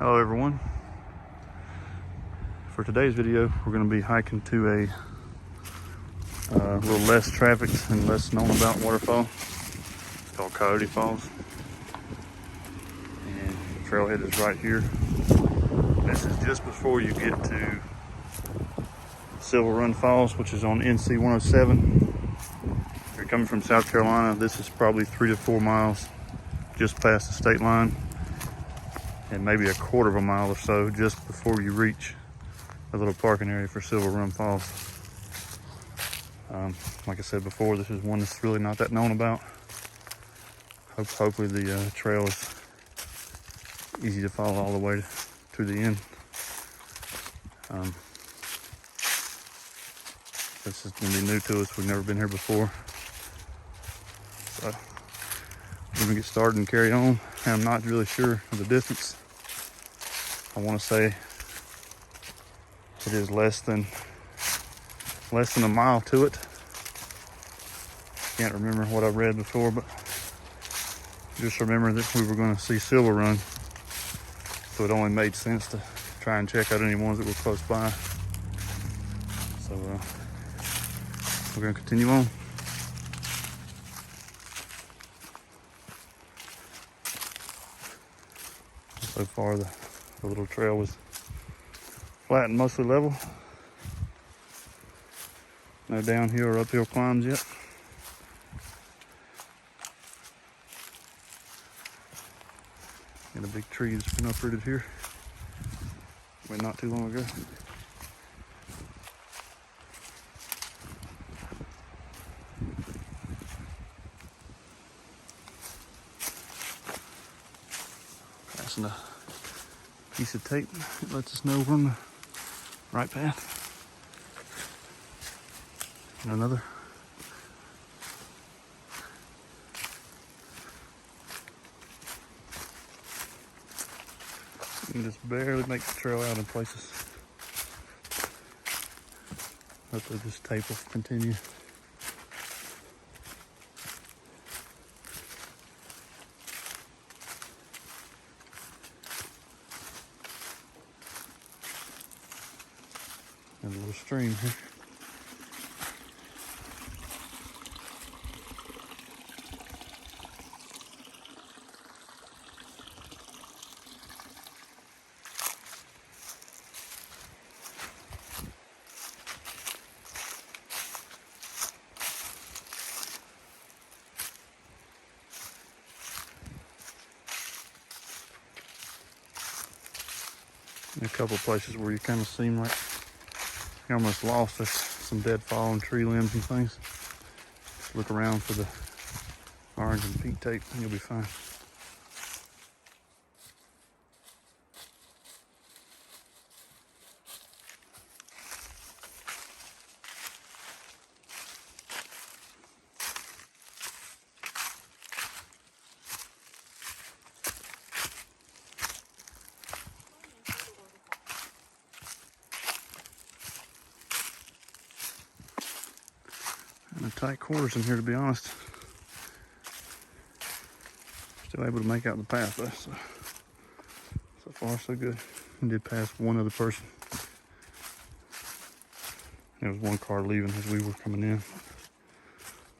Hello everyone. For today's video, we're going to be hiking to a little less trafficked and less known about waterfall. It's called Coyote Falls. And the trailhead is right here. This is just before you get to Silver Run Falls, which is on NC 107. If you're coming from South Carolina, this is probably 3 to 4 miles just past the state line, and maybe a quarter of a mile or so just before you reach a little parking area for Silver Run Falls. Like I said before, this is one that's really not that known about. Hopefully the trail is easy to follow all the way to the end. This is going to be new to us. We've never been here before. So we're going to get started and carry on. I'm not really sure of the distance. I want to say it is less than a mile to it. Can't remember what I read before, but just remember that we were going to see Silver Run, so it only made sense to try and check out any ones that were close by. So we're going to continue on. So far the little trail was flat and mostly level. No downhill or uphill climbs yet. Got a big tree that's been uprooted here. Went not too long ago. Passing a piece of tape that lets us know we're on the right path. And another. You can just barely make the trail out in places. Hopefully this tape will continue. And a little stream here. A couple of places where you kind of seem like you're almost lost. There's some dead fallen tree limbs and things. Just look around for the orange and pink tape and you'll be fine. Tight quarters in here, to be honest. Still able to make out the path though, so far so good. I did pass one other person. There was one car leaving as we were coming in.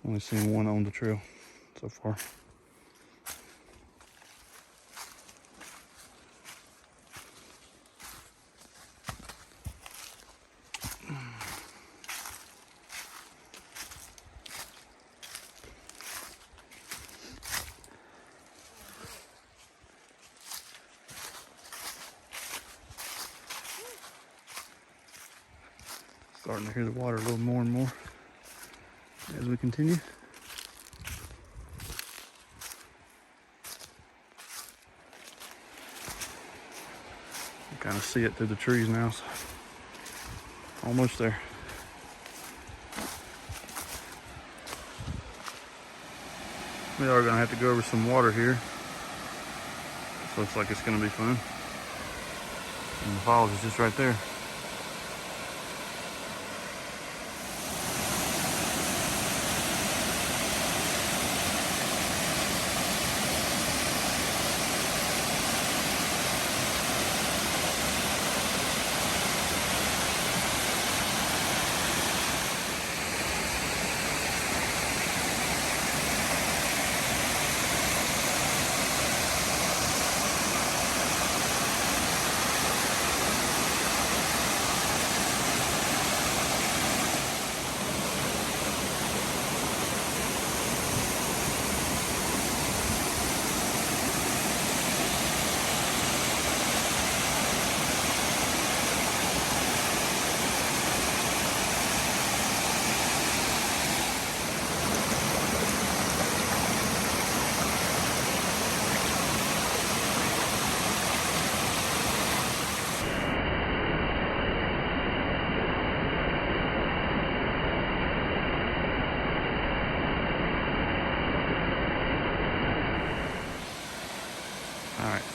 Only seen one on the trail so far. Starting to hear the water a little more and more as we continue. You kind of see it through the trees now, so almost there. We are going to have to go over some water here. This looks like it's going to be fun. And the falls is just right there.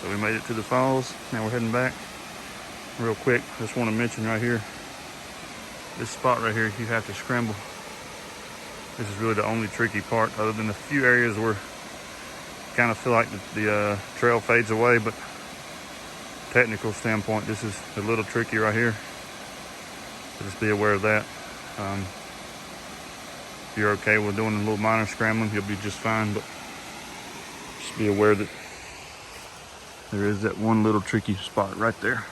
So we made it to the falls. Now we're heading back. Real quick, just want to mention right here, this spot right here, you have to scramble. This is really the only tricky part, other than a few areas where you kind of feel like the trail fades away, but technical standpoint, this is a little tricky right here. So just be aware of that. If you're okay with doing a little minor scrambling, you'll be just fine, but just be aware that there is that one little tricky spot right there.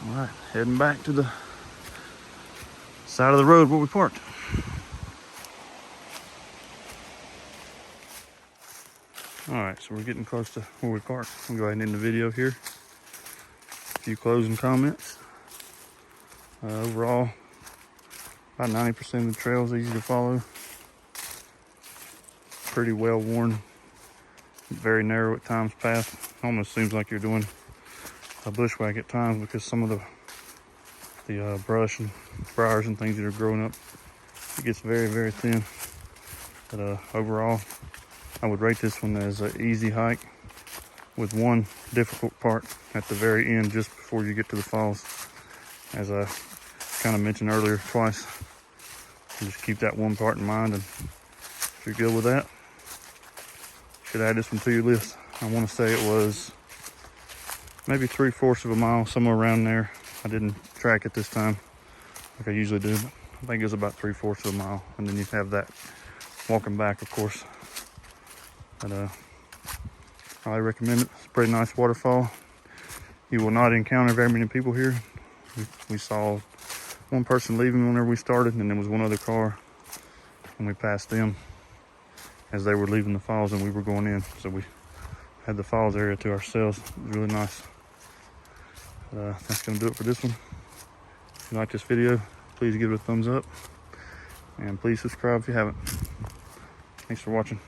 All right, heading back to the side of the road where we parked. All right, so we're getting close to where we parked. I'll go ahead and end the video here. A few closing comments. Overall, about 90% of the trail is easy to follow. Pretty well worn, very narrow at times path. Almost seems like you're doing a bushwhack at times because some of the brush and briars and things that are growing up, it gets very, very thin. But overall, I would rate this one as an easy hike with one difficult part at the very end, just before you get to the falls. As I kind of mentioned earlier twice, just keep that one part in mind, and if you're good with that, you should add this one to your list. I want to say it was maybe 3/4 of a mile, somewhere around there. I didn't track it this time like I usually do, but I think it was about 3/4 of a mile. And then you have that walking back, of course. But I highly recommend it. It's a pretty nice waterfall. You will not encounter very many people here. We saw one person leaving whenever we started, and there was one other car, and we passed them as they were leaving the falls and we were going in. So we had the falls area to ourselves. It was really nice. That's going to do it for this one. If you like this video, please give it a thumbs up, and please subscribe if you haven't. Thanks for watching.